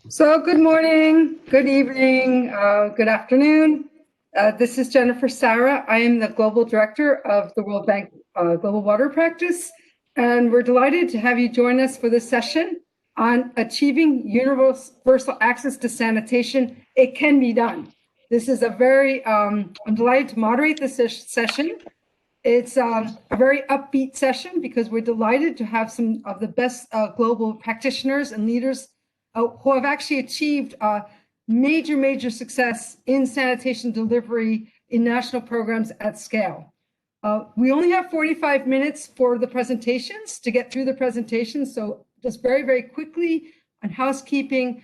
So good morning, good evening, good afternoon. This is Jennifer Sarah. I am the Global Director of the World Bank Global Water Practice, and we're delighted to have you join us for this session on achieving universal access to sanitation. It can be done. This is a very, I'm delighted to moderate this session. It's a very upbeat session because we're delighted to have some of the best global practitioners and leaders who have actually achieved major success in sanitation delivery in national programs at scale. We only have 45 minutes for the presentations to get through the presentations. So just very quickly on housekeeping,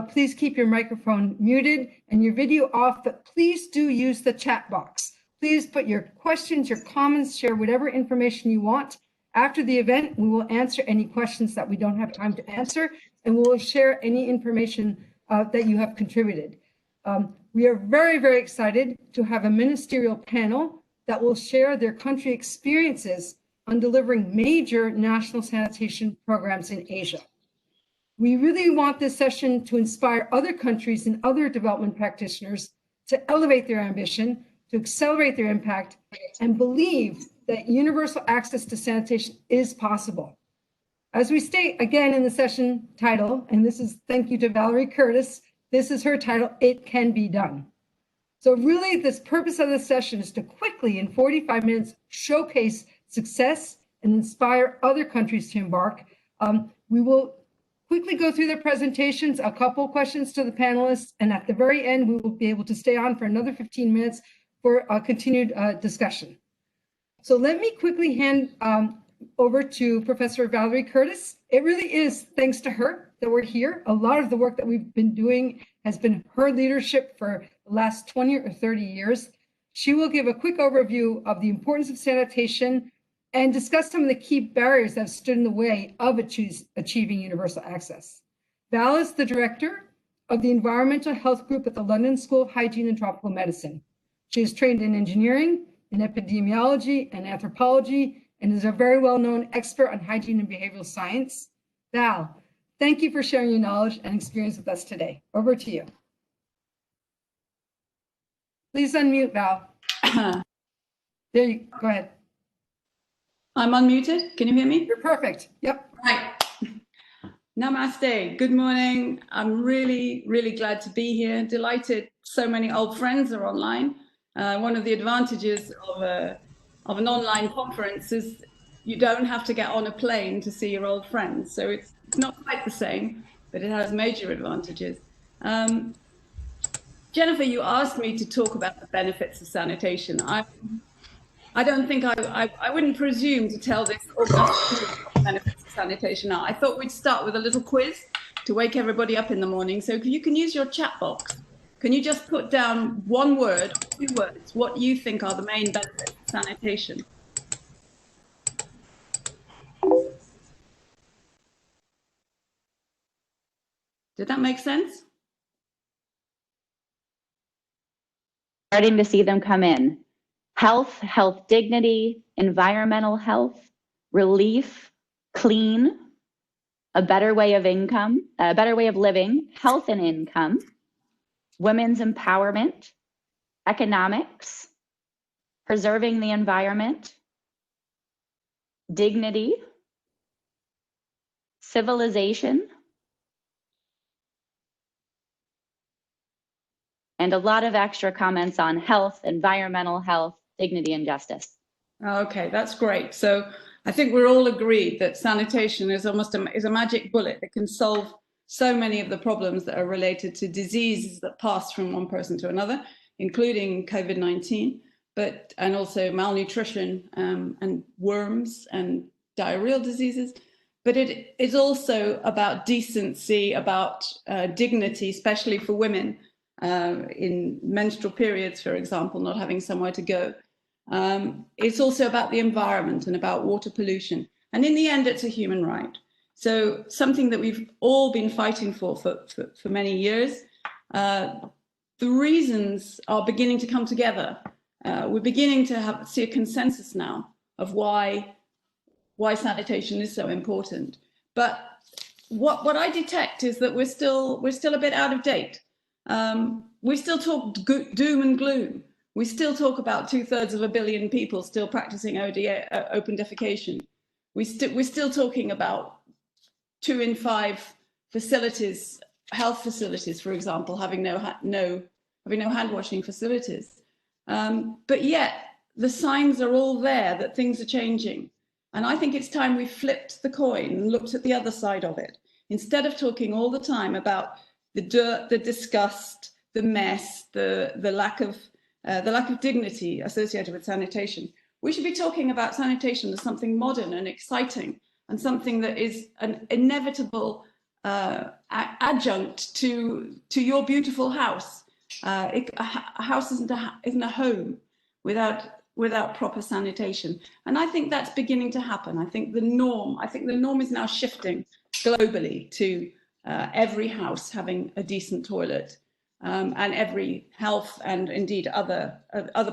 please keep your microphone muted and your video off, but please do use the chat box. Please put your questions, your comments, share whatever information you want. After the event, we will answer any questions that we don't have time to answer, and we will share any information that you have contributed. We are very excited to have a ministerial panel that will share their country experiences on delivering major national sanitation programs in Asia. We really want this session to inspire other countries and other development practitioners to elevate their ambition, to accelerate their impact, and believe that universal access to sanitation is possible. As we state again in the session title, and this is thank you to Valerie Curtis, this is her title, It Can Be Done. So really this purpose of this session is to quickly in 45 minutes showcase success and inspire other countries to embark. We will quickly go through the presentations, a couple questions to the panelists, and at the very end, we will be able to stay on for another 15 minutes for a continued discussion. So let me quickly hand over to Professor Valerie Curtis. It really is thanks to her that we're here. A lot of the work that we've been doing has been her leadership for the last 20 or 30 years. She will give a quick overview of the importance of sanitation and discuss some of the key barriers that have stood in the way of achieving universal access. Val is the director of the Environmental Health Group at the London School of Hygiene and Tropical Medicine. She is trained in engineering, in epidemiology and anthropology, and is a very well-known expert on hygiene and behavioral science. Val, thank you for sharing your knowledge and experience with us today. Over to you. Please unmute, Val. There you go. Ahead. I'm unmuted. Can you hear me? You're perfect. Yep. Right. Namaste. Good morning. I'm really glad to be here. Delighted so many old friends are online. One of the advantages of an online conference is you don't have to get on a plane to see your old friends. So it's not quite the same, but it has major advantages. Jennifer, you asked me to talk about the benefits of sanitation. I don't think I wouldn't presume to tell this benefits of sanitation now. I thought we'd start with a little quiz to wake everybody up in the morning. So you can use your chat box. Can you just put down one word, 2 words, what you think are the main benefits of sanitation? Did that make sense? Starting to see them come in. Health, health dignity, environmental health, relief, clean, a better way of income, a better way of living, health and income, women's empowerment, economics, preserving the environment, dignity, civilization, and a lot of extra comments on health, environmental health, dignity, and justice. Okay, that's great. So I think we're all agreed that sanitation is almost a magic bullet that can solve so many of the problems that are related to diseases that pass from one person to another, including COVID-19, and also malnutrition and worms and diarrheal diseases. But it is also about decency, about dignity, especially for women in menstrual periods, for example, not having somewhere to go. It's also about the environment and about water pollution. And in the end, it's a human right. So something that we've all been fighting for many years. The reasons are beginning to come together. We're beginning to see a consensus now of why sanitation is so important. But what I detect is that we're still a bit out of date. We still talk doom and gloom. We still talk about 2/3 of a billion people still practicing open defecation. We're still talking about 2 in 5 facilities, health facilities, for example, having no hand washing facilities. But yet the signs are all there that things are changing. And I think it's time we flipped the coin and looked at the other side of it. Instead of talking all the time about the dirt, the disgust, the mess, the lack of dignity associated with sanitation, we should be talking about sanitation as something modern and exciting and something that is an inevitable adjunct to your beautiful house. A house isn't a home without proper sanitation. And I think that's beginning to happen. I think the norm is now shifting globally to every house having a decent toilet, and every health and indeed other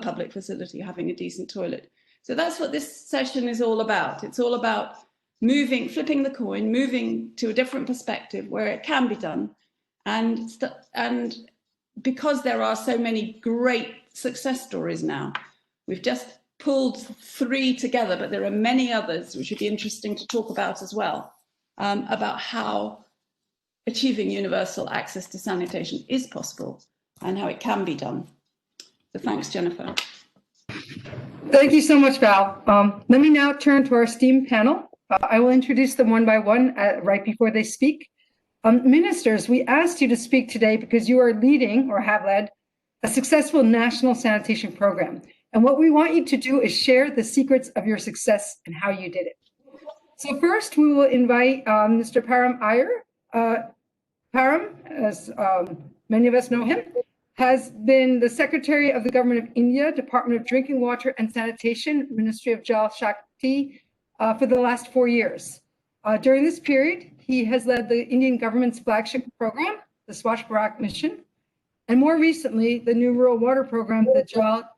public facility having a decent toilet. So that's what this session is all about. It's all about flipping the coin, moving to a different perspective where it can be done. And because there are so many great success stories now, we've just pulled 3 together, but there are many others which would be interesting to talk about as well, about how achieving universal access to sanitation is possible and how it can be done. So thanks, Jennifer. Thank you so much, Val. Let me now turn to our esteemed panel. I will introduce them one by one right before they speak. Ministers, we asked you to speak today because you are leading or have led a successful national sanitation program. And what we want you to do is share the secrets of your success and how you did it. So first, we will invite Mr. Param Iyer. Param, as many of us know him, has been the Secretary of the Government of India, Department of Drinking Water and Sanitation, Ministry of Jal Shakti, for the last 4 years. During this period, he has led the Indian government's flagship program, the Swachh Bharat Mission, and more recently, the new rural water program, the Jal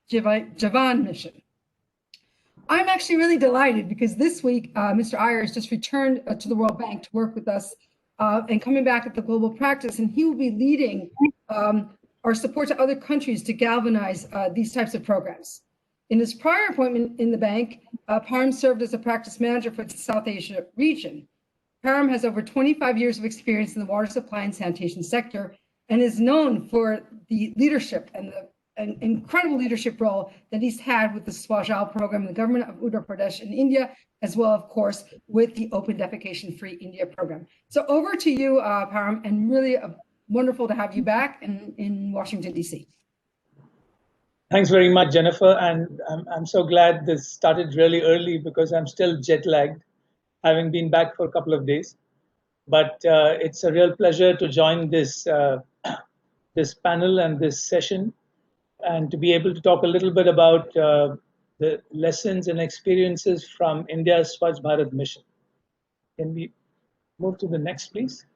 Javan Mission. I'm actually really delighted because this week, Mr. Iyer has just returned to the World Bank to work with us and coming back at the global practice, and he will be leading our support to other countries to galvanize these types of programs. In his prior appointment in the bank, Param served as a practice manager for the South Asia region. Param has over 25 years of experience in the water supply and sanitation sector and is known for the leadership and an incredible leadership role that he's had with the Swachh program in the government of Uttar Pradesh in India, as well, of course, with the Open Defecation Free India program. So over to you, Param, and really wonderful to have you back in Washington, D.C. Thanks very much, Jennifer. And I'm so glad this started really early because I'm still jet lagged, having been back for a couple of days. But it's a real pleasure to join this panel and this session, and to be able to talk a little bit about the lessons and experiences from India's Swachh Bharat mission. Can we move to the next, please?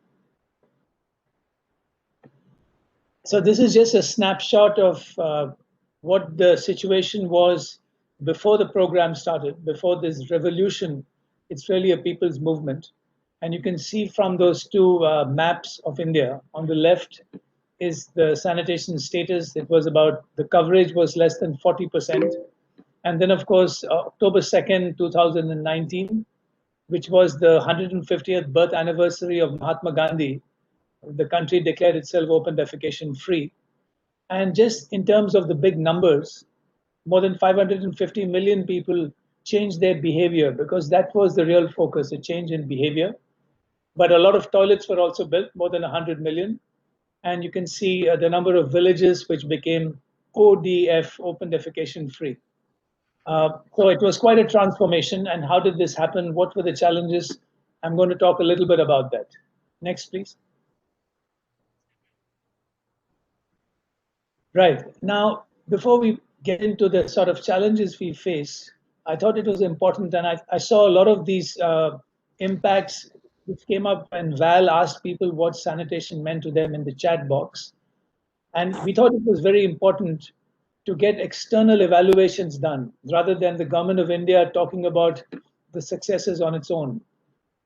So this is just a snapshot of what the situation was before the program started, before this revolution. It's really a people's movement. And you can see from those 2 maps of India, on the left is the sanitation status. It was about, the coverage was less than 40%. And then, of course, October 2nd, 2019, which was the 150th birth anniversary of Mahatma Gandhi, the country declared itself open defecation free. And just in terms of the big numbers, more than 550 million people changed their behavior, because that was the real focus, a change in behavior. But a lot of toilets were also built, more than 100 million. And you can see the number of villages which became ODF, open defecation free. So it was quite a transformation. And how did this happen? What were the challenges? I'm going to talk a little bit about that. Next, please. Right. Now, before we get into the sort of challenges we face, I thought it was important, and I saw a lot of these impacts which came up when Val asked people what sanitation meant to them in the chat box. And we thought it was very important to get external evaluations done, rather than the government of India talking about the successes on its own.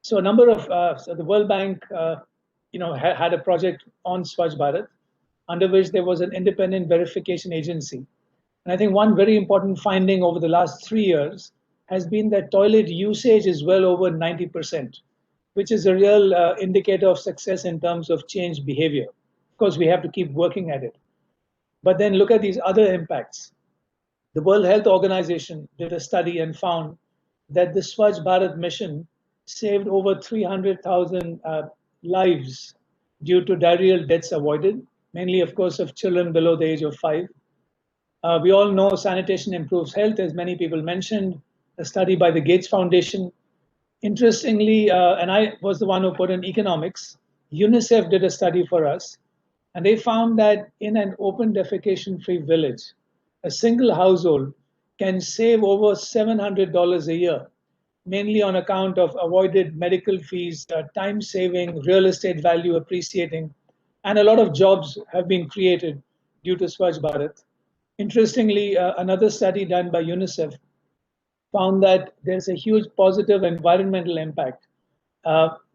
So a number of, so the World Bank, had a project on Swachh Bharat, under which there was an independent verification agency. And I think one very important finding over the last 3 years has been that toilet usage is well over 90%, which is a real indicator of success in terms of change behavior. Of course, we have to keep working at it. But then look at these other impacts. The World Health Organization did a study and found that the Swachh Bharat mission saved over 300,000 lives due to diarrheal deaths avoided, mainly, of course, of children below the age of 5. We all know sanitation improves health, as many people mentioned, a study by the Gates Foundation. Interestingly, and I was the one who put in economics, UNICEF did a study for us, and they found that in an open defecation-free village, a single household can save over $700 a year, mainly on account of avoided medical fees, time saving, real estate value appreciating, and a lot of jobs have been created due to Swachh Bharat. Interestingly, another study done by UNICEF found that there's a huge positive environmental impact,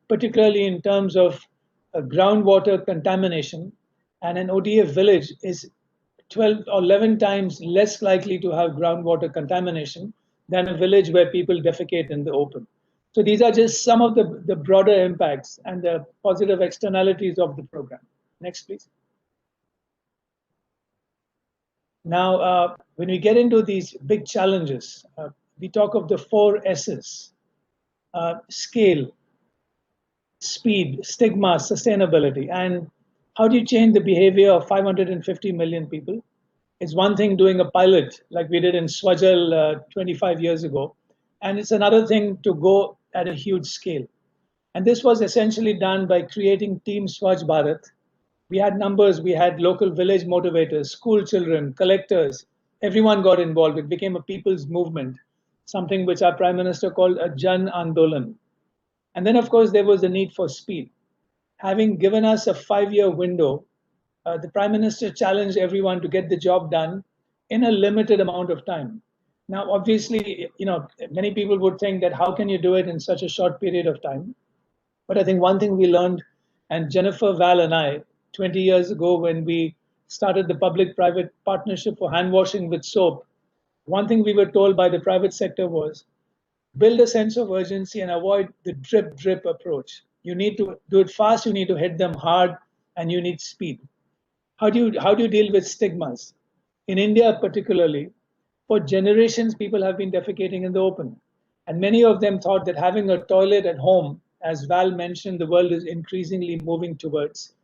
particularly in terms of groundwater contamination. And an ODF village is 12 or 11 times less likely to have groundwater contamination than a village where people defecate in the open. So these are just some of the broader impacts and the positive externalities of the program. Next, please. Now, when we get into these big challenges, we talk of the 4 S's: scale, speed, stigma, sustainability. And how do you change the behavior of 550 million people? It's one thing doing a pilot like we did in Swajal 25 years ago. And it's another thing to go at a huge scale. And this was essentially done by creating Team Swachh Bharat. We had numbers, we had local village motivators, school children, collectors, everyone got involved. It became a people's movement, something which our Prime Minister called a Jan Andolan. And then, of course, there was the need for speed. Having given us a 5-year window, the Prime Minister challenged everyone to get the job done in a limited amount of time. Now, obviously, many people would think that how can you do it in such a short period of time? But I think one thing we learned, and Jennifer, Val, and I, 20 years ago when we started the public-private partnership for hand washing with soap, one thing we were told by the private sector was, build a sense of urgency and avoid the drip approach. You need to do it fast, you need to hit them hard, and you need speed. How do you deal with stigmas? In India particularly, for generations, people have been defecating in the open. And many of them thought that having a toilet at home, as Val mentioned, the world is increasingly moving towards,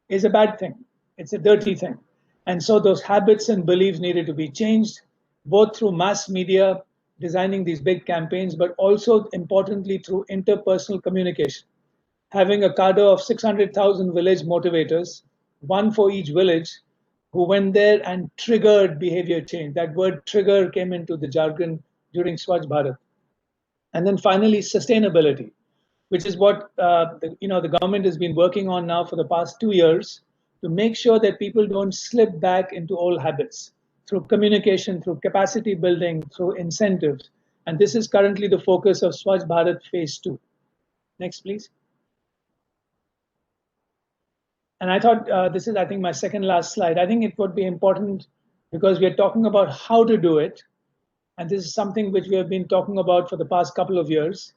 is a bad thing. It's a dirty thing. And so those habits and beliefs needed to be changed, both through mass media, designing these big campaigns, but also importantly through interpersonal communication. Having a cadre of 600,000 village motivators, one for each village, who went there and triggered behavior change. That word trigger came into the jargon during Swachh Bharat. And then finally, sustainability, which is what the government has been working on now for the past 2 years to make sure that people don't slip back into old habits through communication, through capacity building, through incentives. And this is currently the focus of Swachh Bharat Phase 2. Next, please. And I thought this is, I think, my second last slide. I think it would be important because we are talking about how to do it. And this is something which we have been talking about for the past couple of years.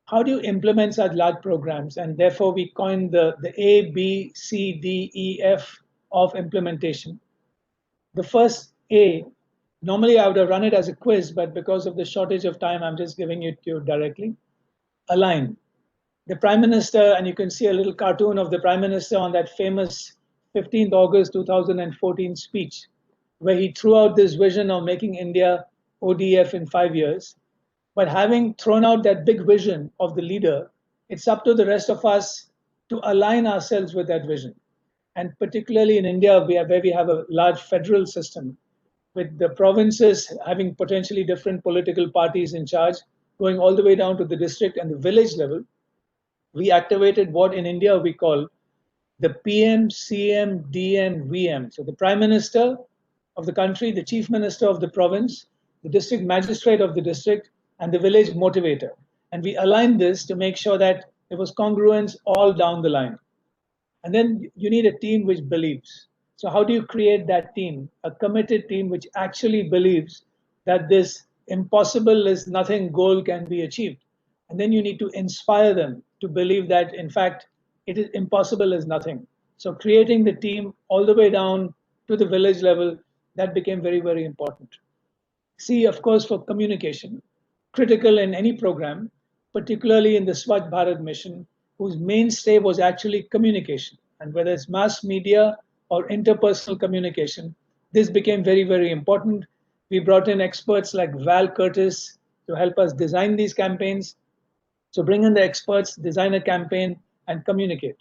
How do you implement such large programs? And therefore, we coined the A, B, C, D, E, F of implementation. The first A, normally I would have run it as a quiz, but because of the shortage of time, I'm just giving it to you directly. Align. The Prime Minister, and you can see a little cartoon of the Prime Minister on that famous 15th August 2014 speech, where he threw out this vision of making India ODF in 5 years. But having thrown out that big vision of the leader, it's up to the rest of us to align ourselves with that vision. And particularly in India, where we have a large federal system, with the provinces having potentially different political parties in charge, going all the way down to the district and the village level, we activated what in India we call the PM, CM, DM, VM. So the Prime Minister of the country, the Chief Minister of the province, the district magistrate of the district, and the village motivator. And we aligned this to make sure that there was congruence all down the line. And then you need a team which believes. So how do you create that team? A committed team which actually believes that this impossible is nothing goal can be achieved. And then you need to inspire them to believe that, in fact, it is impossible is nothing. So creating the team all the way down to the village level, that became very, very important. C, of course, for communication, critical in any program, particularly in the Swachh Bharat mission, whose mainstay was actually communication. And whether it's mass media or interpersonal communication, this became very, very important. We brought in experts like Val Curtis to help us design these campaigns. So bring in the experts, design a campaign, and communicate.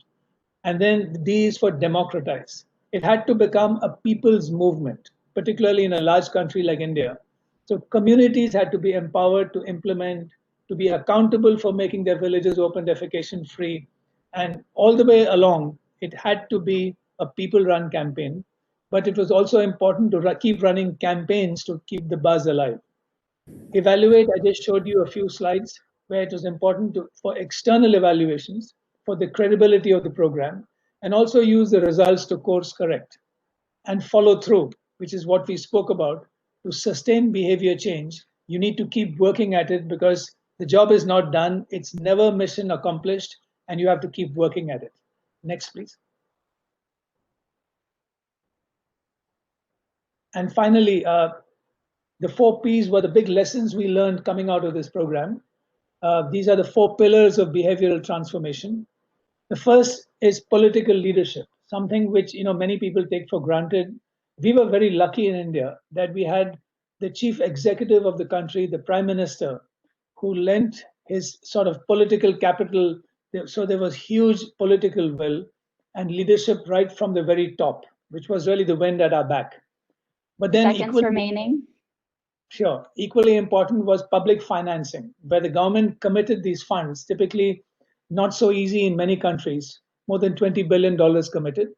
And then D is for democratize. It had to become a people's movement, particularly in a large country like India. So communities had to be empowered to implement, to be accountable for making their villages open defecation free. And all the way along, it had to be a people-run campaign. But it was also important to keep running campaigns to keep the buzz alive. Evaluate, I just showed you a few slides where it was important for external evaluations, for the credibility of the program, and also use the results to course correct and follow through, which is what we spoke about. To sustain behavior change, you need to keep working at it because the job is not done. It's never mission accomplished, and you have to keep working at it. Next, please. And finally, the 4 Ps were the big lessons we learned coming out of this program. These are the 4 pillars of behavioral transformation. The first is political leadership, something which many people take for granted. We were very lucky in India that we had the chief executive of the country, the prime minister, who lent his sort of political capital. So there was huge political will and leadership right from the very top, which was really the wind at our back. But then Seconds remaining. Sure. Equally important was public financing, where the government committed these funds, typically not so easy in many countries, more than $20 billion committed.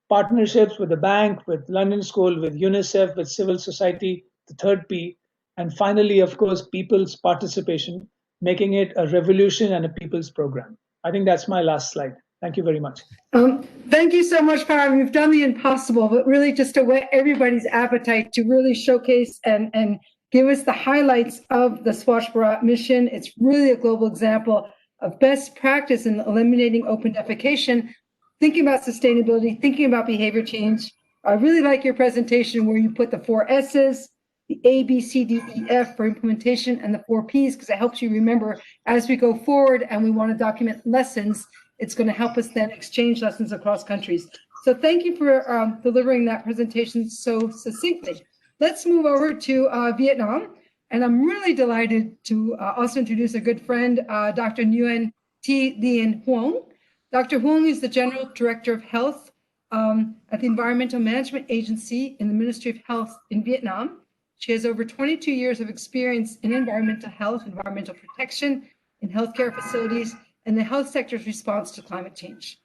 Partnerships with the bank, with London School, with UNICEF, with civil society, the 3rd P. And finally, of course, people's participation, making it a revolution and a people's program. I think that's my last slide. Thank you very much. Thank you so much, Parag. You've done the impossible, but really just to whet everybody's appetite to really showcase and give us the highlights of the Swachh Bharat mission. It's really a global example of best practice in eliminating open defecation, thinking about sustainability, thinking about behavior change. I really like your presentation where you put the 4 S's, the A, B, C, D, E, F for implementation, and the 4 Ps, because it helps you remember as we go forward and we want to document lessons. It's going to help us then exchange lessons across countries. So thank you for delivering that presentation so succinctly. Let's move over to Vietnam. And I'm really delighted to also introduce a good friend, Dr. Nguyen Thi Lien Huong. Dr. Huong is the General Director of Health at the Environmental Management Agency in the Ministry of Health in Vietnam. She has over 22 years of experience in environmental health, environmental protection, in healthcare facilities, and the health sector's response to climate change.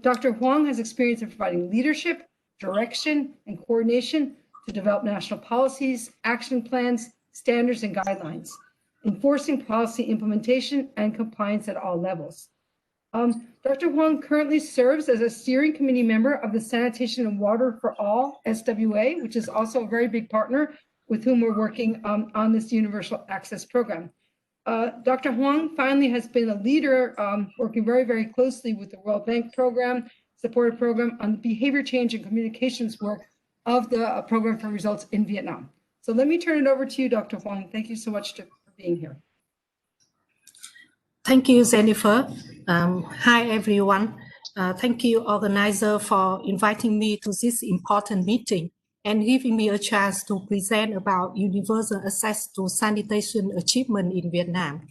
Dr. Huang has experience in providing leadership, direction, and coordination to develop national policies, action plans, standards, and guidelines, enforcing policy implementation and compliance at all levels. Dr. Huang currently serves as a steering committee member of the Sanitation and Water for All, SWA, which is also a very big partner with whom we're working on this universal access program. Dr. Huang finally has been a leader working very, very closely with the World Bank program, supported program on the behavior change and communications work of the program for results in Vietnam. So let me turn it over to you, Dr. Huang. Thank you so much for being here. Thank you, Jennifer. Hi, everyone. Thank you, organizer, for inviting me to this important meeting and giving me a chance to present about universal access to sanitation achievement in Vietnam.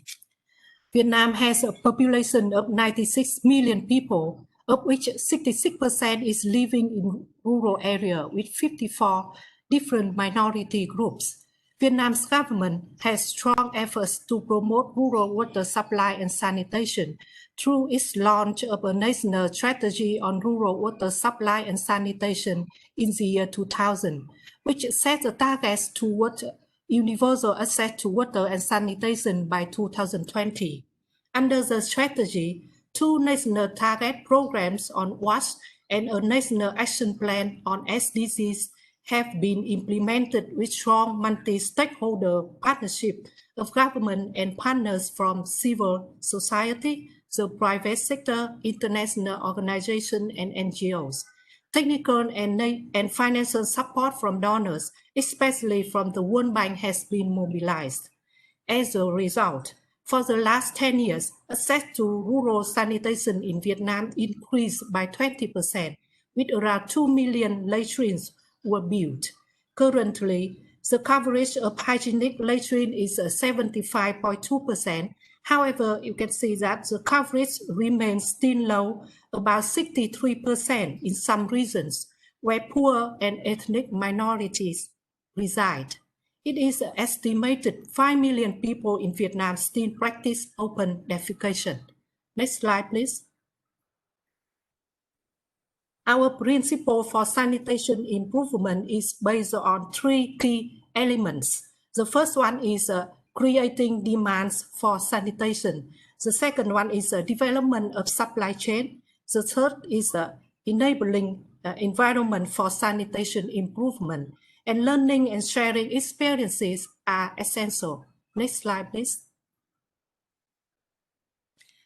Vietnam has a population of 96 million people, of which 66% is living in rural area with 54 different minority groups. Vietnam's government has strong efforts to promote rural water supply and sanitation through its launch of a national strategy on rural water supply and sanitation in the year 2000, which set a target toward universal access to water and sanitation by 2020. Under the strategy, 2 national target programs on WASH and a national action plan on SDGs have been implemented with strong multi-stakeholder partnership of government and partners from civil society, the private sector, international organizations, and NGOs. Technical and financial support from donors, especially from the World Bank, has been mobilized. As a result, for the last 10 years, access to rural sanitation in Vietnam increased by 20%, with around 2 million latrines were built. Currently, the coverage of hygienic latrine is 75.2%. However, you can see that the coverage remains still low, about 63% in some regions where poor and ethnic minorities reside. It is estimated 5 million people in Vietnam still practice open defecation. Next slide, please. Our principle for sanitation improvement is based on 3 key elements. The first one is creating demands for sanitation. The second one is development of supply chain. The third is enabling environment for sanitation improvement. And learning and sharing experiences are essential. Next slide, please.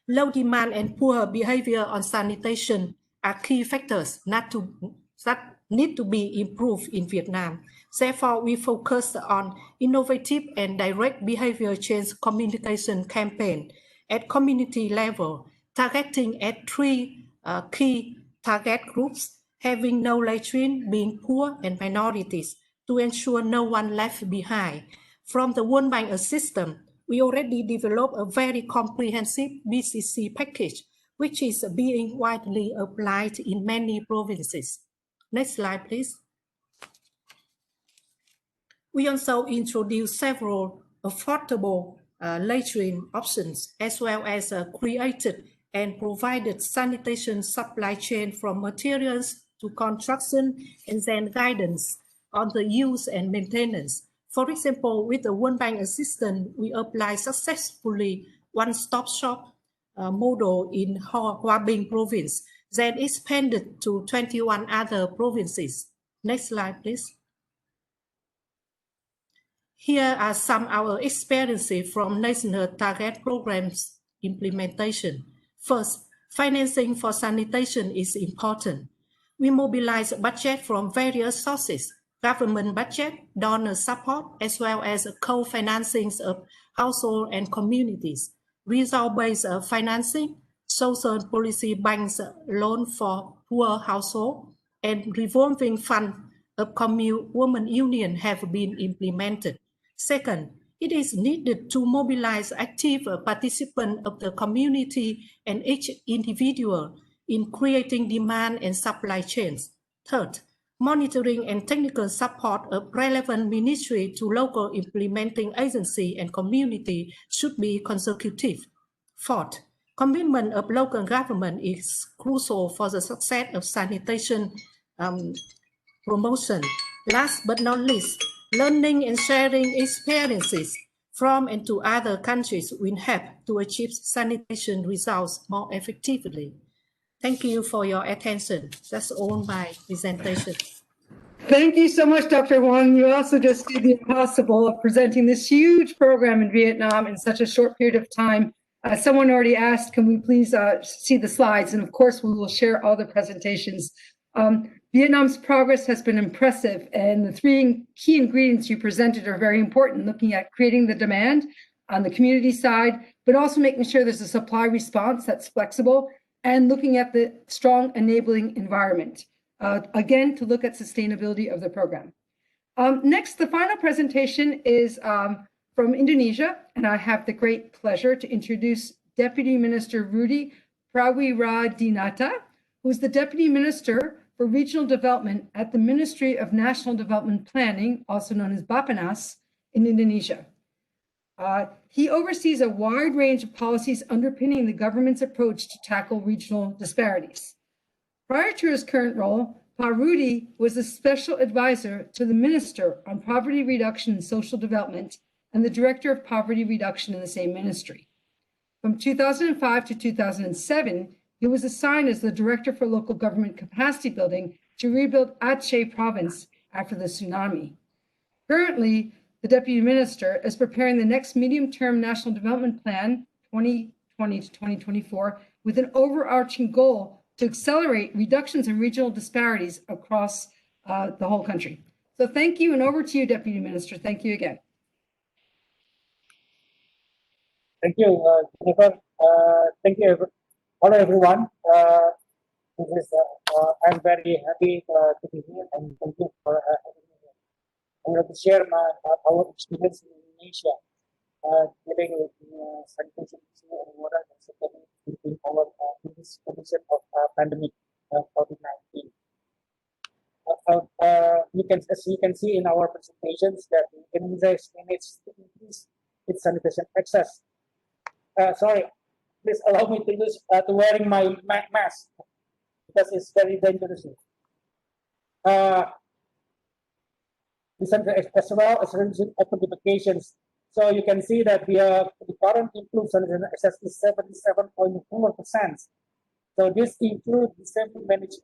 Low demand and poor behavior on sanitation are key factors that need to be improved in Vietnam. Therefore, we focus on innovative and direct behavior change communication campaign at community level, targeting at 3 key target groups, having no latrine, being poor and minorities, to ensure no one left behind. From the World Bank assistance, we already developed a very comprehensive BCC package, which is being widely applied in many provinces. Next slide, please. We also introduced several affordable latrine options, as well as created and provided sanitation supply chain from materials to construction, and then guidance on the use and maintenance. For example, with the World Bank assistance, we applied successfully one-stop shop model in Hoa Binh province, then expanded to 21 other provinces. Next slide, please. Here are some of our experiences from national target programs implementation. First, financing for sanitation is important. We mobilize budget from various sources, government budget, donor support, as well as co-financing of households and communities, result-based financing, social policy banks loan for poor households, and revolving fund of women union have been implemented. Second, it is needed to mobilize active participants of the community and each individual in creating demand and supply chains. Third, monitoring and technical support of relevant ministry to local implementing agency and community should be consecutive. Fourth, commitment of local government is crucial for the success of sanitation promotion. Last but not least, learning and sharing experiences from and to other countries will help to achieve sanitation results more effectively. Thank you for your attention. That's all my presentation. Thank you so much, Dr. Wong. You also just did the impossible of presenting this huge program in Vietnam in such a short period of time. Someone already asked, can we please see the slides? And of course, we will share all the presentations. Vietnam's progress has been impressive, and the 3 key ingredients you presented are very important, looking at creating the demand on the community side, but also making sure there's a supply response that's flexible, and looking at the strong enabling environment, again, to look at sustainability of the program. Next, the final presentation is from Indonesia, and I have the great pleasure to introduce Deputy Minister Rudy Prawiradinata, who's the Deputy Minister for Regional Development at the Ministry of National Development Planning, also known as Bappenas, in Indonesia. He oversees a wide range of policies underpinning the government's approach to tackle regional disparities. Prior to his current role, Parudi was a special advisor to the Minister on Poverty Reduction and Social Development and the Director of Poverty Reduction in the same ministry. From 2005 to 2007, he was assigned as the Director for Local Government Capacity Building to rebuild Aceh province after the tsunami. Currently, the Deputy Minister is preparing the next medium-term National Development Plan 2020 to 2024 with an overarching goal to accelerate reductions in regional disparities across the whole country. So thank you, and over to you, Deputy Minister. Thank you again. Thank you, Jennifer. Thank you, hello everyone. I'm very happy to be here, and thank you for having me here. I'm going to share our experience in Indonesia dealing with sanitation issue and water and security in our in this condition of pandemic COVID-19. As you can see in our presentations that Indonesia is managed to increase its sanitation access. Sorry, please allow me to wearing my mask because it's very dangerous. As well as reducing identifications. So you can see that the current improved sanitation access is 77.4%. So this includes assembly managed,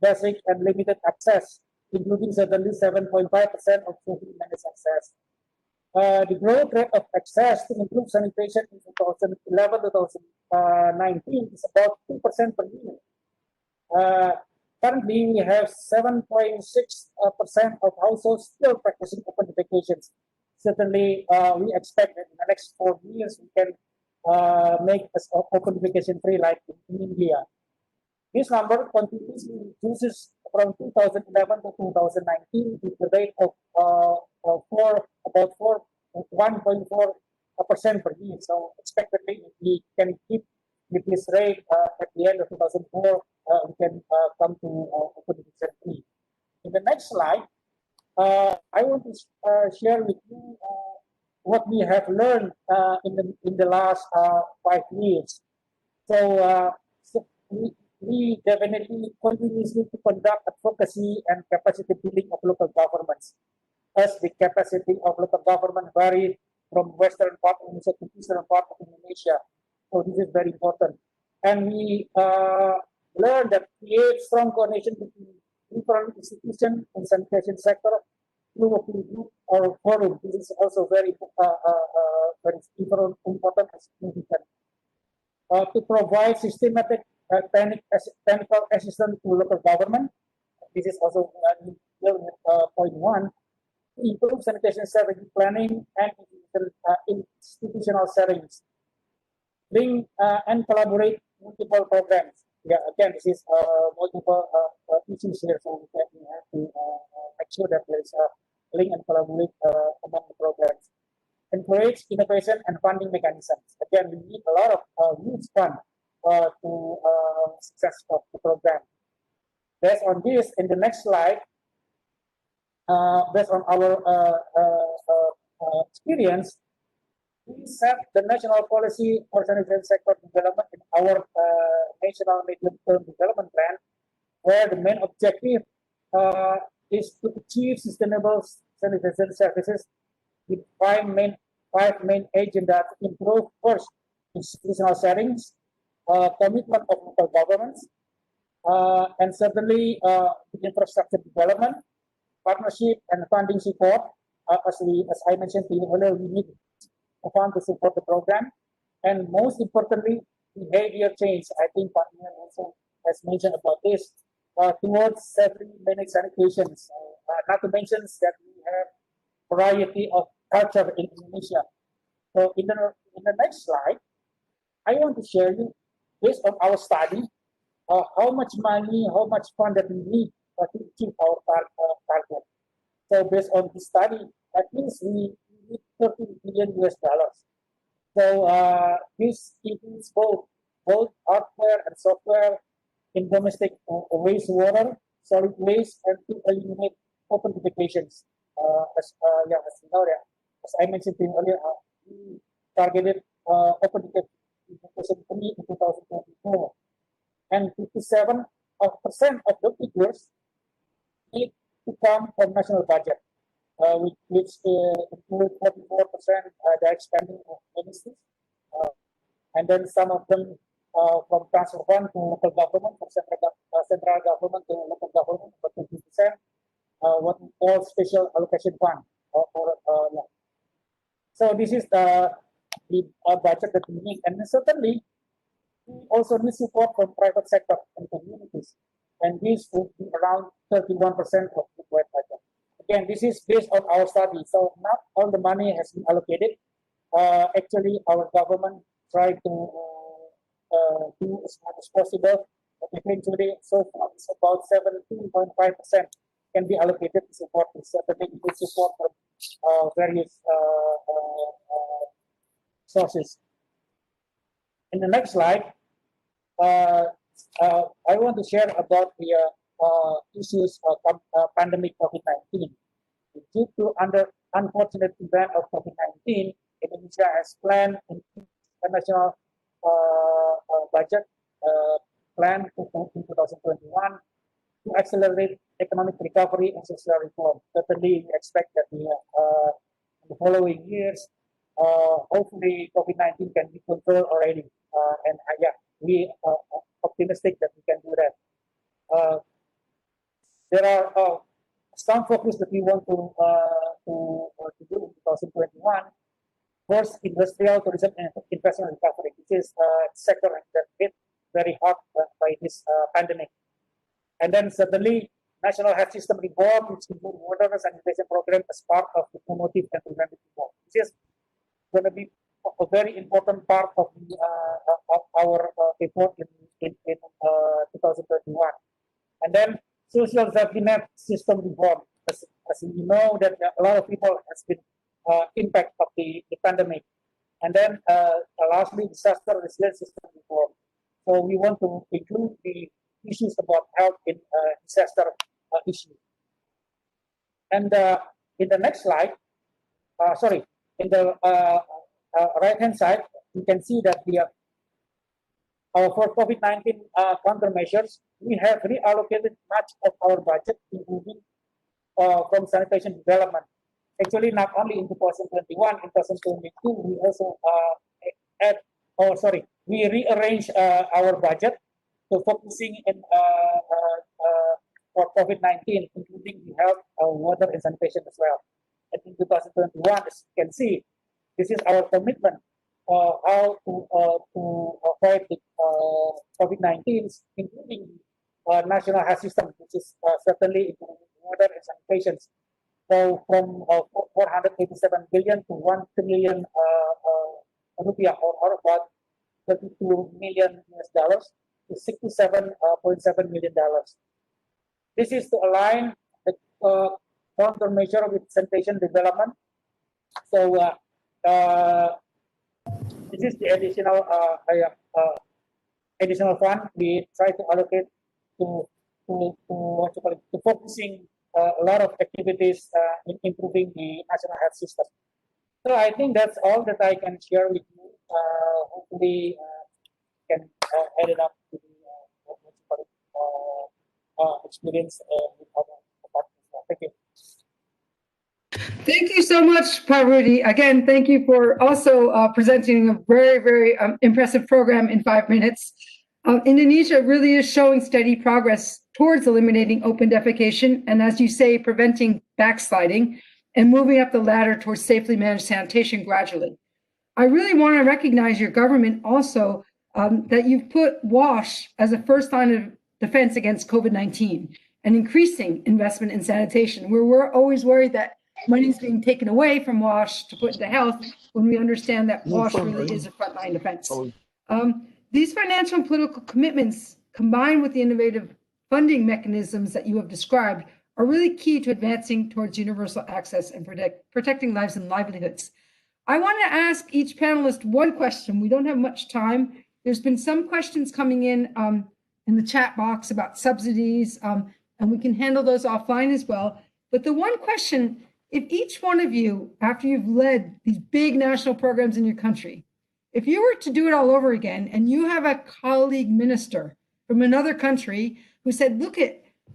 basic, and limited access, including certainly 7.5% of fully managed access. The growth rate of access to improved sanitation in 2011-2019 is about 2% per year. Currently, we have 7.6% of households still practicing open defecations. Certainly, we expect that in the next 4 years, we can make us open defecation free like in India. This number continuously reduces from 2011 to 2019 with the rate of 1.4% per year. So expectedly, if we can keep with this rate at the end of 2004, we can come to open defecation free. In the next slide, I want to share with you what we have learned in the last 5 years. So, we definitely continuously to conduct advocacy and capacity building of local governments, as the capacity of local government vary from western part of Indonesia to eastern part of Indonesia. So this is very important. And we learned that create strong coordination between different institutions and sanitation sector through working group or forum. This is also very important and significant. To provide systematic technical assistance to local government. This is also point 1. To improve sanitation strategy planning and institutional settings. Bring and collaborate multiple programs. Yeah, again, this is multiple issues here, so we have to make sure that there is a link and collaborate among the programs. Encourage innovation and funding mechanisms. Again, we need a lot of huge fund to success of the program. Based on this, in the next slide, based on our experience, we set the national policy for sanitation sector development in our national medium-term development plan, where the main objective is to achieve sustainable sanitation services with five main agendas to improve first institutional settings, commitment of local governments, and certainly the infrastructure development, partnership and funding support. As I mentioned to you earlier, we need a fund to support the program, and most importantly, behavior change. I think partner also has mentioned about this towards safely managed sanitations. Not to mention that we have variety of culture in Indonesia. So in the next slide, I want to share you based on our study how much money, how much fund that we need to achieve our target. So based on this study, at least we need $13 billion. So this includes both hardware and software in domestic wastewater, solid waste, and to eliminate open defecations. As you know, as I mentioned to you earlier, we targeted open defecation free in 2024, and 57 percent of the figures need to come from national budget, which include 44% direct spending of ministries, and then some of them from transfer fund to local government, from central government to local government, for 20%, what we call special allocation fund. Yeah. So this is the budget that we need, and certainly we also need support from private sector and communities, and this would be around 31% of the budget. Again, this is based on our study, so not all the money has been allocated. Actually, our government tried to do as much as possible, but eventually, so far, it's about 17.5% can be allocated to support this. Certainly, we will support from various sources. In the next slide, I want to share about the issues of pandemic COVID-19. Due to unfortunate event of COVID-19, Indonesia has planned a national budget plan in 2021 to accelerate economic recovery and social reform. Certainly, we expect that in the following years, hopefully COVID-19 can be controlled already. And yeah, we are optimistic that we can do that. There are some focus that we want to do in 2021. First, industrial tourism and investment recovery, which is a sector that hit very hard by this pandemic. And then certainly, national health system reform, which includes water sanitation program as part of the promotive and preventive reform, which is going to be a very important part of the, our effort in 2021. And then social safety net system reform, as you know, that a lot of people has been impact of the pandemic. And then lastly, disaster resilience system reform. So we want to include the issues about health in disaster issue. And in the next slide, in the right-hand side, you can see that for COVID-19 countermeasures, we have reallocated much of our budget, including from sanitation development. Actually, not only in 2021, in 2022, we also we rearrange our budget to focusing in for COVID-19, including the health, water, and sanitation as well. And in 2021, as you can see, this is our commitment how to fight the COVID-19, including national health system, which is certainly including water and sanitation. So from 487 billion to 1 trillion rupiah, or about $32 million to $67.7 million. This is to align the countermeasure with sanitation development. So this is the additional fund we try to allocate to focusing a lot of activities in improving the national health system. So I think that's all that I can share with you. Hopefully, can add it up to the experience with other partners. Thank you. Thank you so much, Parvati. Again, thank you for also presenting a very, very impressive program in 5 minutes. Indonesia really is showing steady progress towards eliminating open defecation and, as you say, preventing backsliding and moving up the ladder towards safely managed sanitation gradually. I really want to recognize your government also that you've put WASH as a first line of defense against COVID-19 and increasing investment in sanitation, where we're always worried that money is being taken away from WASH to put into health when we understand that WASH really is a frontline defense. These financial and political commitments, combined with the innovative funding mechanisms that you have described, are really key to advancing towards universal access and protecting lives and livelihoods. I want to ask each panelist one question. We don't have much time. There's been some questions coming in the chat box about subsidies, and we can handle those offline as well. But the one question, if each one of you, after you've led these big national programs in your country, if you were to do it all over again and you have a colleague minister from another country who said,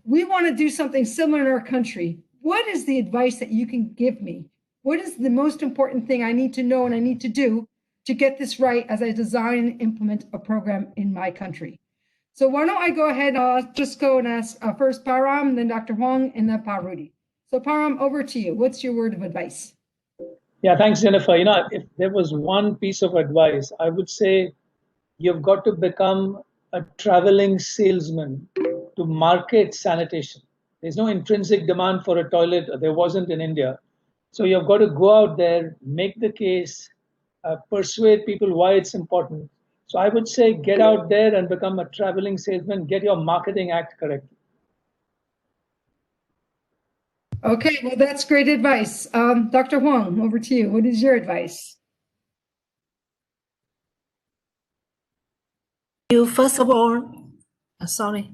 we want to do something similar in our country. What is the advice that you can give me? What is the most important thing I need to know and I need to do to get this right as I design and implement a program in my country? So why don't I go ahead, I'll just go and ask first Param, then Dr. Huang, and then Pa Rudy. So Param, over to you. What's your word of advice? Yeah, thanks, Jennifer. If there was one piece of advice, I would say you've got to become a traveling salesman to market sanitation. There's no intrinsic demand for a toilet. There wasn't in India. So you've got to go out there, make the case, persuade people why it's important. So I would say get out there and become a traveling salesman, get your marketing act correct. Okay, well, that's great advice. Dr. Huang, over to you. What is your advice? First of all, sorry.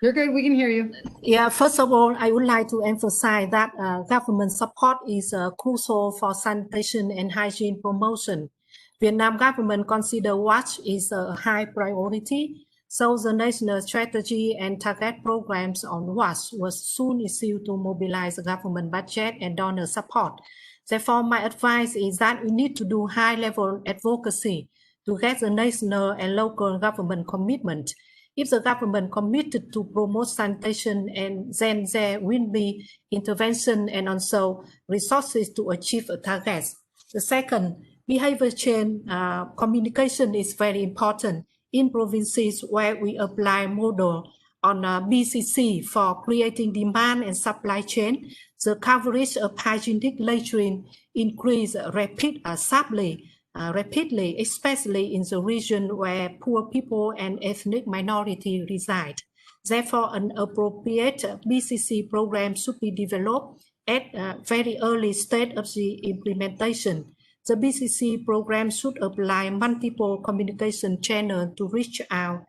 You're good. We can hear you. Yeah, first of all, I would like to emphasize that government support is crucial for sanitation and hygiene promotion. Vietnam government consider WWWeek is a high priority, so the national strategy and target programs on WWWeek was soon issued to mobilize the government budget and donor support. Therefore, my advice is that we need to do high-level advocacy to get the national and local government commitment. If the government committed to promote sanitation, and then there will be intervention and also resources to achieve a target. The second, behavior change communication is very important. In provinces where we apply model on BCC for creating demand and supply chain, the coverage of hygienic latrine increased rapidly, especially in the region where poor people and ethnic minority reside. Therefore, an appropriate BCC program should be developed at a very early stage of the implementation. The BCC program should apply multiple communication channels to reach our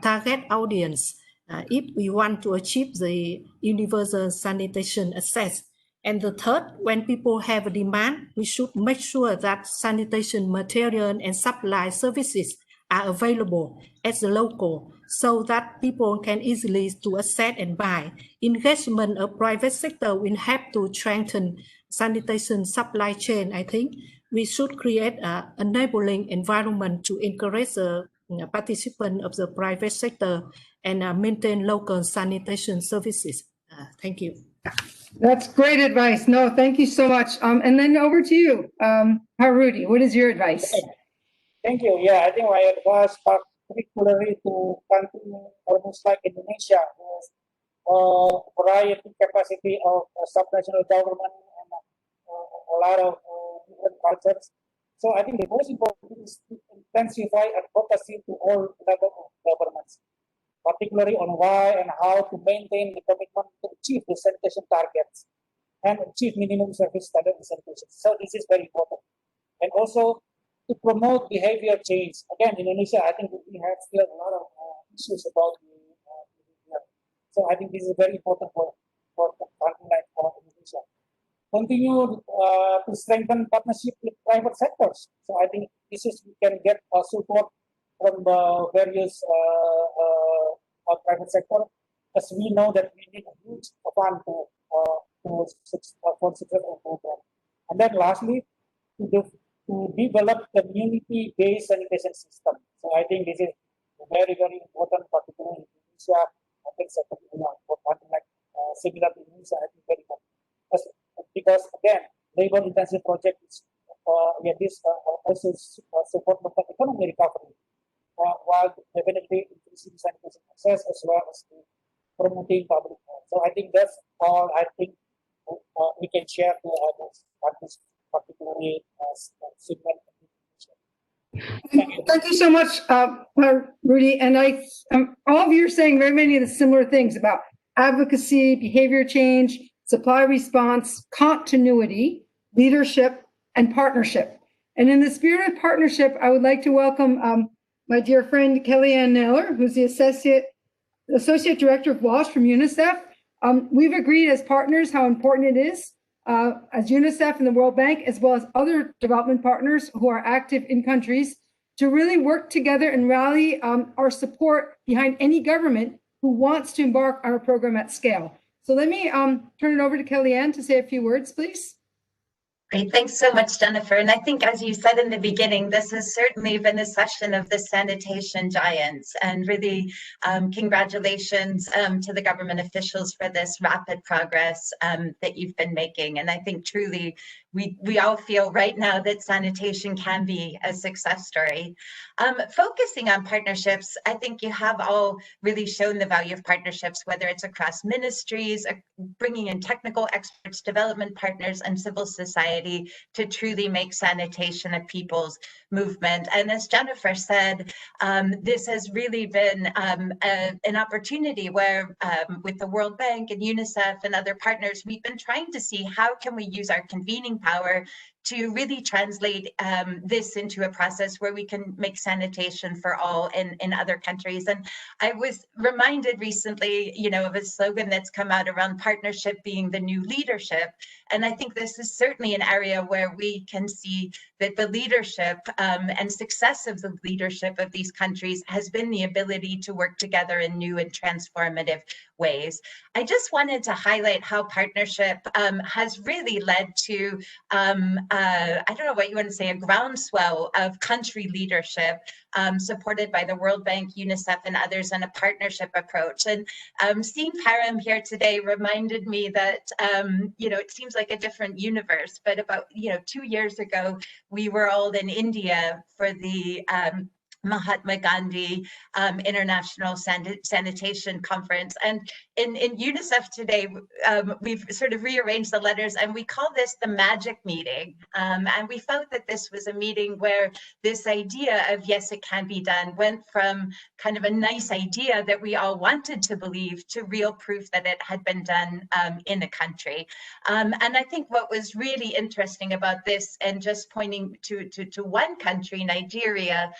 target audience if we want to achieve the universal sanitation access. And the third, when people have a demand, we should make sure that sanitation material and supply services are available at the local so that people can easily to access and buy. Engagement of private sector will help to strengthen sanitation supply chain. I think we should create an enabling environment to encourage the participant of the private sector and maintain local sanitation services. Thank you. That's great advice. No, thank you so much. And then over to you, Rudy. What is your advice? Thank you. Yeah, I think my advice particularly to countries almost like Indonesia, has variety capacity of subnational government and a lot of different cultures. So I think the most important thing is to intensify advocacy to all levels of governments, particularly on why and how to maintain the commitment to achieve the sanitation targets and achieve minimum service standard in sanitation. So this is very important. And also to promote behavior change. Again, Indonesia, I think we have still a lot of issues about behavior. So I think this is very important for countries like Indonesia. Continue to strengthen partnership with private sectors. So I think this is, we can get support from the various private sector, because we know that we need a huge fund for successful program. And then lastly, to develop community-based sanitation system. So I think this is very, very important, particularly in Indonesia. I think for something like similar to Indonesia, I think very important. Because again, labor-intensive project is also support local economy recovery, while definitely increasing sanitation access as well as promoting public health. So I think that's all I think we can share to others, particularly segment. Thank you so much, Rudy. And all of you are saying very many of the similar things about advocacy, behavior change, supply response, continuity, leadership, and partnership. And in the spirit of partnership, I would like to welcome my dear friend Kellyanne Naylor, who's the Associate Director of WWWeek from UNICEF. We've agreed as partners how important it is, as UNICEF and the World Bank, as well as other development partners who are active in countries, to really work together and rally our support behind any government who wants to embark on a program at scale. So let me turn it over to Kellyanne to say a few words, please. Great. Thanks so much, Jennifer. And I think, as you said in the beginning, this has certainly been a session of the sanitation giants. And really, congratulations to the government officials for this rapid progress that you've been making. And I think truly, we all feel right now that sanitation can be a success story. Focusing on partnerships, I think you have all really shown the value of partnerships, whether it's across ministries, bringing in technical experts, development partners, and civil society to truly make sanitation a people's movement. And as Jennifer said, this has really been an opportunity where with the World Bank and UNICEF and other partners, we've been trying to see how can we use our convening power to really translate this into a process where we can make sanitation for all in other countries. And I was reminded recently, of a slogan that's come out around partnership being the new leadership. And I think this is certainly an area where we can see that the leadership and success of the leadership of these countries has been the ability to work together in new and transformative ways. I just wanted to highlight how partnership has really led to, I don't know what you want to say, a groundswell of country leadership supported by the World Bank, UNICEF, and others in a partnership approach. And seeing Param here today reminded me that, it seems like a different universe, but about, 2 years ago, we were all in India for the Mahatma Gandhi International Sanitation Conference. And in UNICEF today, we've sort of rearranged the letters and we call this the magic meeting. And we felt that this was a meeting where this idea of yes, it can be done went from kind of a nice idea that we all wanted to believe to real proof that it had been done in a country. And I think what was really interesting about this, and just pointing to one country, Nigeria,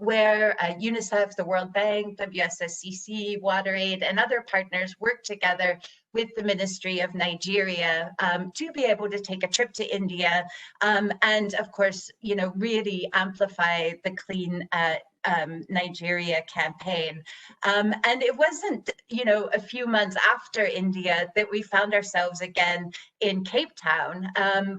where UNICEF, the World Bank, WSSCC, WaterAid, and other partners work together with the Ministry of Nigeria to be able to take a trip to India and, of course, really amplify the Clean Nigeria campaign. And it wasn't, a few months after India that we found ourselves again in Cape Town,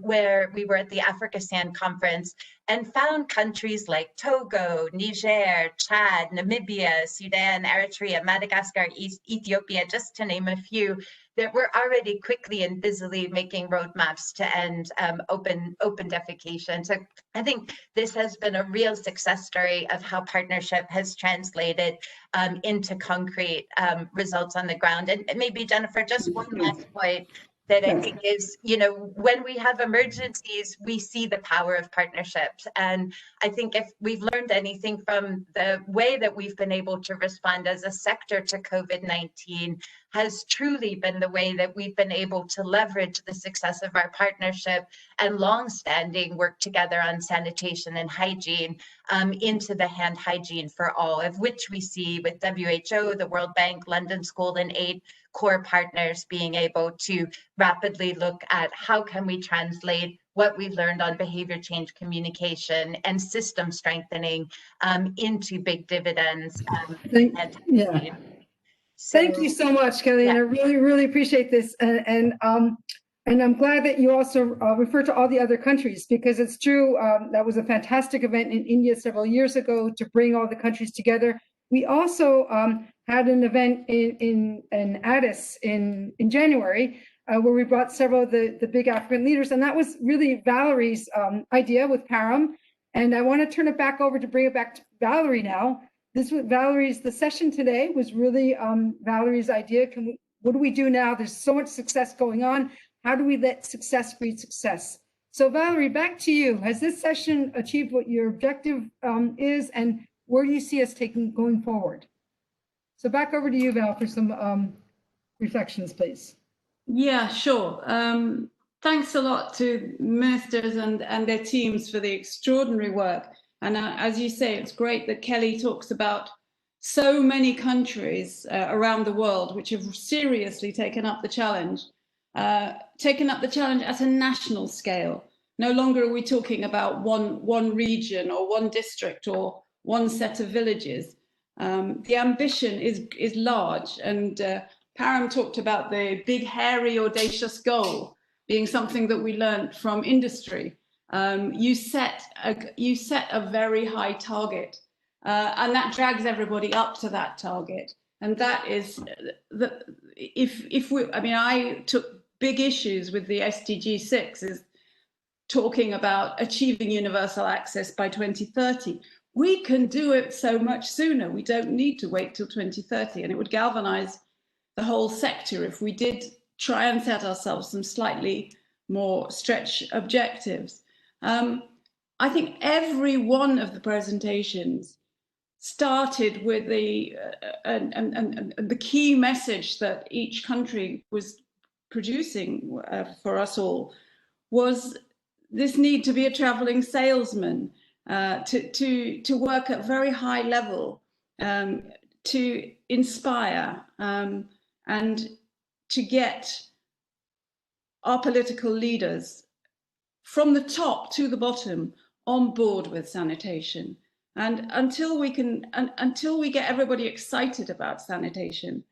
where we were at the Africa Sand Conference and found countries like Togo, Niger, Chad, Namibia, Sudan, Eritrea, Madagascar, Ethiopia, just to name a few, that we're already quickly and busily making roadmaps to end open defecation. So I think this has been a real success story of how partnership has translated into concrete results on the ground. And maybe, Jennifer, just one last point that I think is, when we have emergencies, we see the power of partnerships. And I think if we've learned anything from the way that we've been able to respond as a sector to COVID-19 has truly been the way that we've been able to leverage the success of our partnership and long-standing work together on sanitation and hygiene into the hand hygiene for all, of which we see with WHO, the World Bank, London School, and 8 core partners being able to rapidly look at how can we translate what we've learned on behavior change communication and system strengthening into big dividends. Thank you so much, Kelly, and I really, really appreciate this. And I'm glad that you also refer to all the other countries, because it's true, that was a fantastic event in India several years ago to bring all the countries together. We also had an event in Addis in January where we brought several of the big African leaders, and that was really Valerie's idea with Param. And I want to turn it back over to bring it back to Valerie now. This was Valerie's, the session today was really Valerie's idea. What do we do now? There's so much success going on. How do we let success breed success? So Valerie, back to you. Has this session achieved what your objective is, and where do you see us going forward? So back over to you, Val, for some reflections, please. Yeah, sure. Thanks a lot to ministers and their teams for the extraordinary work. And as you say, it's great that Kelly talks about so many countries around the world which have seriously taken up the challenge at a national scale. No longer are we talking about one region or one district or one set of villages. The ambition is large, and Param talked about the big, hairy, audacious goal being something that we learned from industry. You set a very high target, and that drags everybody up to that target. And that is I took big issues with the SDG 6 is talking about achieving universal access by 2030. We can do it so much sooner. We don't need to wait till 2030, and it would galvanize the whole sector if we did try and set ourselves some slightly more stretch objectives. I think every one of the presentations started with the key message that each country was producing for us all was this need to be a traveling salesman, to work at very high level, to inspire, and to get our political leaders from the top to the bottom on board with sanitation. And until we get everybody excited about sanitation,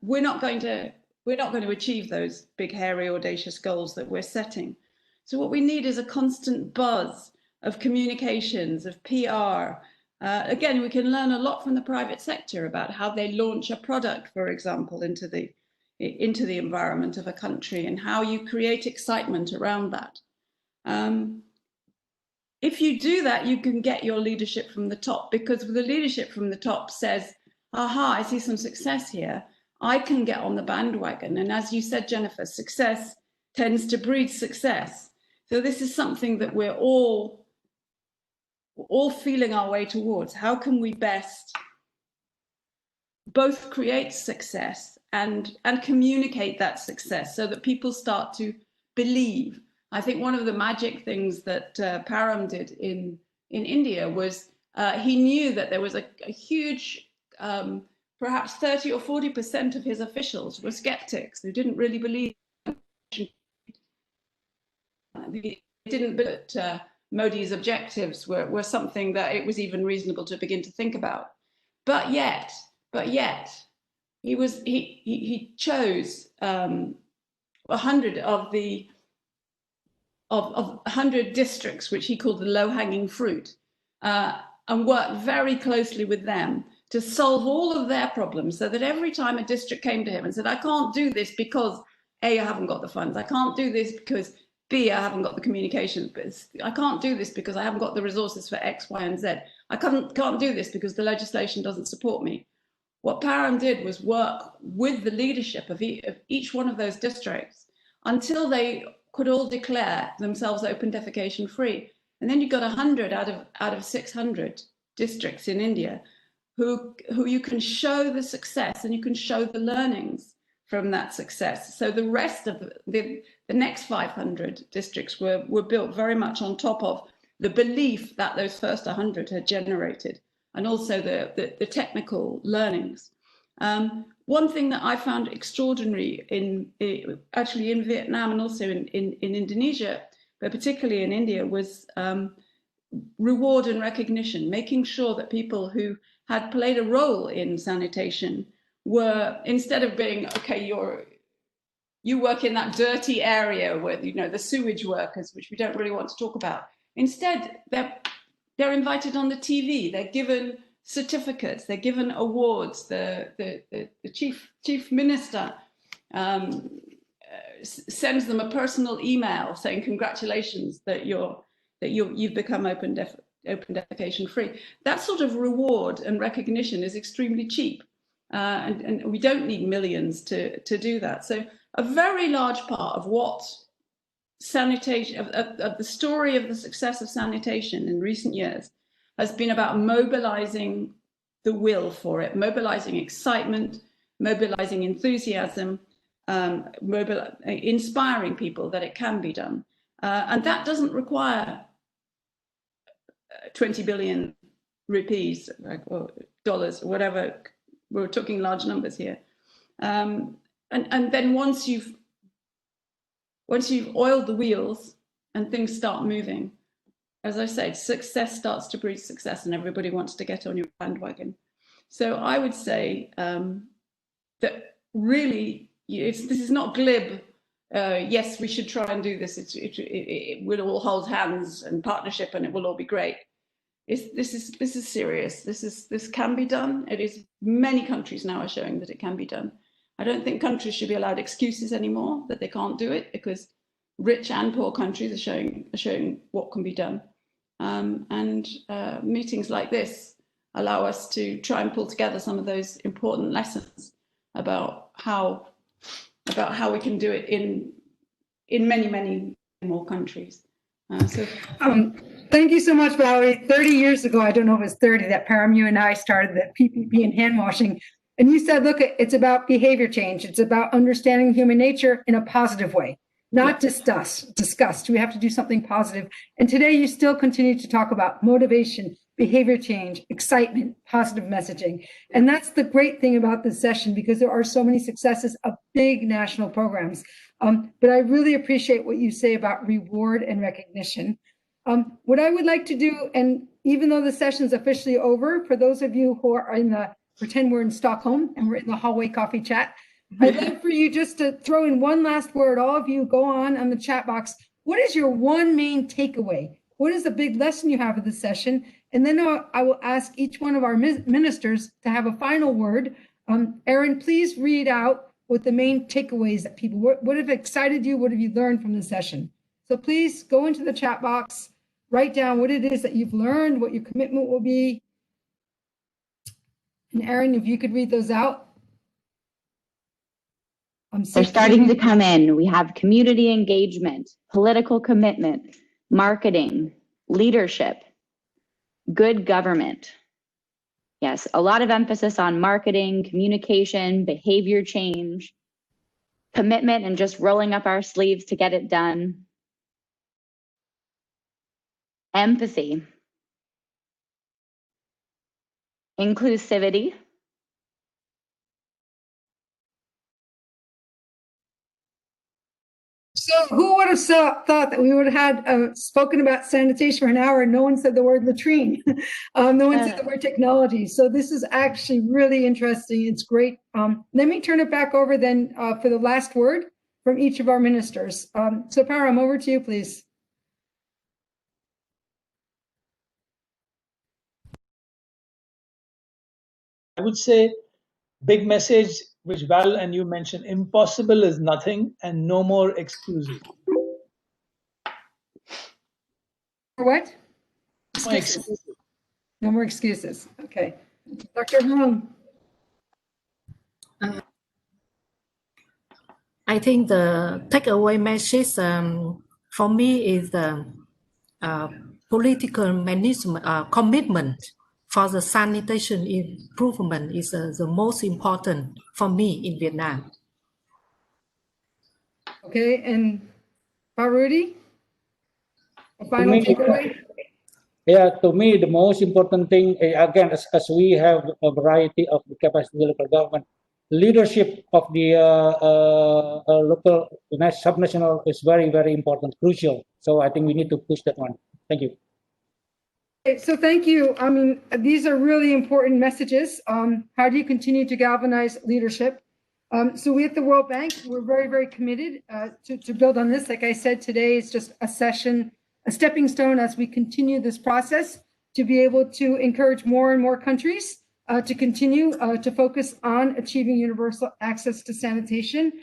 we're not going to achieve those big, hairy, audacious goals that we're setting. So what we need is a constant buzz of communications, of PR. Again, we can learn a lot from the private sector about how they launch a product, for example, into the environment of a country, and how you create excitement around that. If you do that, you can get your leadership from the top, because the leadership from the top says, aha, I see some success here. I can get on the bandwagon. And as you said, Jennifer, success tends to breed success. So this is something that we're all feeling our way towards. How can we best both create success and communicate that success so that people start to believe? I think one of the magic things that Param did in India was he knew that there was a huge, perhaps 30 or 40% of his officials were skeptics who didn't really believe. They didn't believe that Modi's objectives were something that it was even reasonable to begin to think about. But yet, he chose 100 of the 100 districts, which he called the low-hanging fruit, and worked very closely with them to solve all of their problems, so that every time a district came to him and said, I can't do this because A, I haven't got the funds, I can't do this because B, I haven't got the communications, I can't do this because I haven't got the resources for X, Y, and Z, I can't do this because the legislation doesn't support me. What Param did was work with the leadership of each one of those districts until they could all declare themselves open defecation free. And then you got 100 out of 600 districts in India who you can show the success and you can show the learnings from that success. So the rest of the next 500 districts were built very much on top of the belief that those first 100 had generated, and also the technical learnings. One thing that I found extraordinary actually in Vietnam and also in Indonesia, but particularly in India, was reward and recognition, making sure that people who had played a role in sanitation were, instead of being, okay, you work in that dirty area where, the sewage workers, which we don't really want to talk about. Instead, they're invited on the TV, they're given certificates, they're given awards. The chief minister sends them a personal email saying congratulations that you've become open defecation free. That sort of reward and recognition is extremely cheap, and we don't need millions to do that. So a very large part of what sanitation, of the story of the success of sanitation in recent years, has been about mobilizing the will for it, mobilizing excitement, mobilizing enthusiasm, inspiring people that it can be done. And that doesn't require 20 billion rupees or dollars, or whatever. We're talking large numbers here. And then once you've oiled the wheels and things start moving, as I said, success starts to breed success, and everybody wants to get on your bandwagon. So I would say that really, this is not glib. Yes, we should try and do this. It will all hold hands and partnership, and it will all be great. This is serious. This can be done. It is. Many countries now are showing that it can be done. I don't think countries should be allowed excuses anymore that they can't do it, because rich and poor countries are showing what can be done. Meetings like this allow us to try and pull together some of those important lessons about how we can do it in many more countries. Thank you so much, Valerie. 30 years ago, I don't know if it was 30, that Param, you and I started the PPP and hand washing. And you said, look, it's about behavior change. It's about understanding human nature in a positive way, not disgust. We have to do something positive. And today you still continue to talk about motivation, behavior change, excitement, positive messaging. And that's the great thing about this session, because there are so many successes of big national programs. But I really appreciate what you say about reward and recognition. What I would like to do, and even though the session is officially over, for those of you who are in the, pretend we're in Stockholm and we're in the hallway coffee chat, I'd like for you just to throw in one last word. All of you go on the chat box. What is your one main takeaway? What is the big lesson you have of this session? And then I will ask each one of our ministers to have a final word. Erin, please read out what the main takeaways that people, what have excited you? What have you learned from the session? So please go into the chat box, write down what it is that you've learned, what your commitment will be. And Erin, if you could read those out. They're starting to come in. We have community engagement, political commitment, marketing, leadership, good government. Yes, a lot of emphasis on marketing, communication, behavior change, commitment, and just rolling up our sleeves to get it done. Empathy, inclusivity, So who would have thought that we would have had spoken about sanitation for an hour and no one said the word latrine? No one said the word technology. So this is actually really interesting. It's great. Let me turn it back over then for the last word from each of our ministers. So Param, over to you, please. I would say big message, which Val and you mentioned, impossible is nothing and no more excuses. What? No excuses. No more excuses. Okay. Dr. Hong. I think the takeaway message for me is the political management commitment for the sanitation improvement is the most important for me in Vietnam. Okay, and Parudi, a final takeaway? Yeah, to me, the most important thing, again, as we have a variety of the capacity local government, leadership of the local subnational is very, very important, crucial. So I think we need to push that one. Thank you. So thank you. I mean, these are really important messages. How do you continue to galvanize leadership? So we at the World Bank, we're very, very committed to build on this. Like I said, today is just a session, a stepping stone as we continue this process to be able to encourage more and more countries to continue to focus on achieving universal access to sanitation,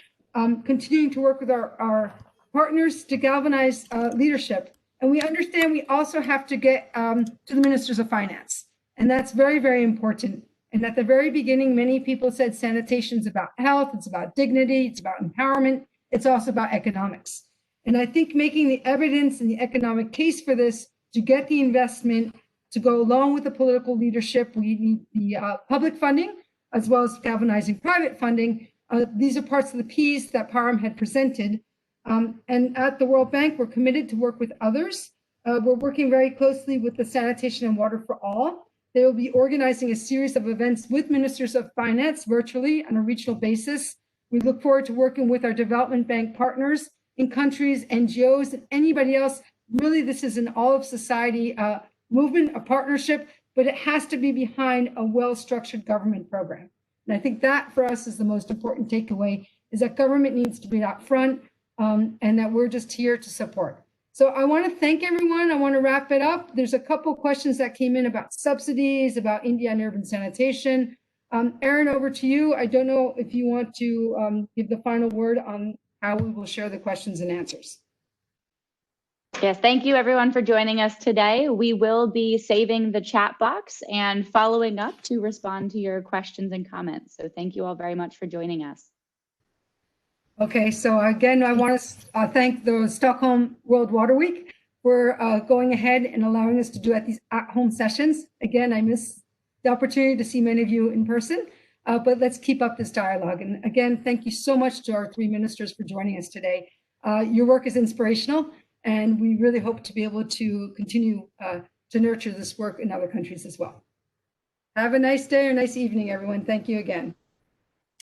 continuing to work with our partners to galvanize leadership. And we understand we also have to get to the ministers of finance. And that's very, very important. And at the very beginning, many people said sanitation is about health, it's about dignity, it's about empowerment, it's also about economics. And I think making the evidence and the economic case for this to get the investment to go along with the political leadership, we need the public funding as well as galvanizing private funding. These are parts of the piece that Param had presented. And at the World Bank, we're committed to work with others. We're working very closely with the Sanitation and Water for All. They will be organizing a series of events with ministers of finance virtually on a regional basis. We look forward to working with our development bank partners in countries, NGOs, and anybody else. Really, this is an all of society movement, a partnership but it has to be behind a well-structured government program. And I think that for us is the most important takeaway, is that government needs to be out front, and that we're just here to support. So I want to thank everyone. I want to wrap it up. There's a couple questions that came in about subsidies, about India and urban sanitation. Erin, over to you. I don't know if you want to give the final word on how we will share the questions and answers. Yes, thank you everyone for joining us today. We will be saving the chat box and following up to respond to your questions and comments. So thank you all very much for joining us. Okay, so again, I want to thank the Stockholm World Water Week for going ahead and allowing us to do these at-home sessions. Again, I miss the opportunity to see many of you in person, but let's keep up this dialogue. And again, thank you so much to our three ministers for joining us today. Your work is inspirational, and we really hope to be able to continue to nurture this work in other countries as well. Have a nice day or nice evening, everyone. Thank you again.